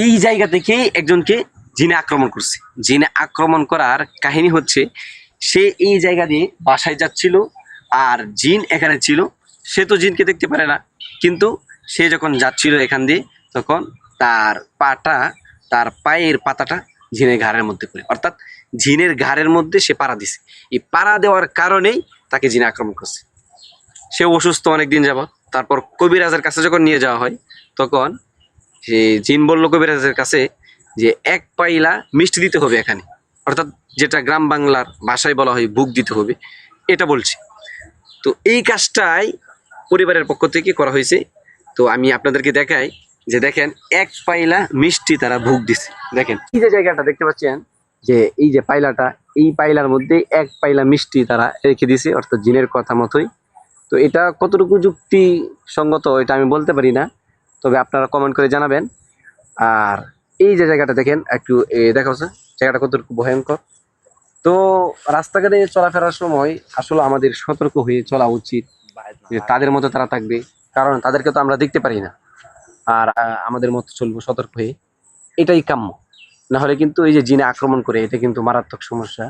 এই জায়গা থেকে একজনকে জিনে আক্রমণ করছে। জিনে আক্রমণ করার কাহিনী হচ্ছে, সে এই জায়গা দিয়ে বাসায় যাচ্ছিল, আর জিন এখানে ছিল। সে তো জিনকে দেখতে পারে না, কিন্তু সে যখন যাচ্ছিল এখান দিয়ে, তখন তার পাটা, তার পায়ের পাতাটা জিনের ঘাড়ের মধ্যে পড়ে, অর্থাৎ জিনের ঘাড়ের মধ্যে সে পাড়া দিছে। এই পাড়া দেওয়ার কারণেই তাকে জিনে আক্রমণ করছে। সে অসুস্থ অনেক দিন যাবত। তারপর কবিরাজের কাছে যখন নিয়ে যাওয়া হয়, তখন সে জিন বলল কবিরাজের কাছে যে 1 পাইলা মিষ্টি দিতে হবে এখানে, অর্থাৎ যেটা গ্রাম বাংলার ভাষায় বলা হয় বুক দিতে হবে, এটা বলছে। তো এই কাজটাই পরিবারের পক্ষ থেকে করা হয়েছে। তো আমি আপনাদেরকে দেখাই যে দেখেন 1 পাইলা মিষ্টি তারা ভোগ দিছে। দেখেন এই যে জায়গাটা দেখতে পাচ্ছেন, যে এই যে পাইলাটা, এই পাইলার মধ্যে 1 পাইলা মিষ্টি তারা রেখে দিছে, অর্থাৎ জিনের কথা মতোই। তো এটা কতটুকু যুক্তি সঙ্গত এটা আমি বলতে পারি না, তবে আপনারা কমেন্ট করে জানাবেন। আর এই যে জায়গাটা দেখেন একটু দেখা হচ্ছে জায়গাটা কতটুকু ভয়ঙ্কর। তো রাস্তাঘাটে চলাফেরার সময় আসলে আমাদের সতর্ক হয়ে চলা উচিত, যে তাদের মতো তারা থাকবে, কারণ তাদেরকে তো আমরা দেখতে পারি না। আর আমাদের মতো চলবো সতর্ক হয়ে, এটাই কাম্য। না হলে কিন্তু এই যে জিনে আক্রমণ করে, এটা কিন্তু মারাত্মক সমস্যা।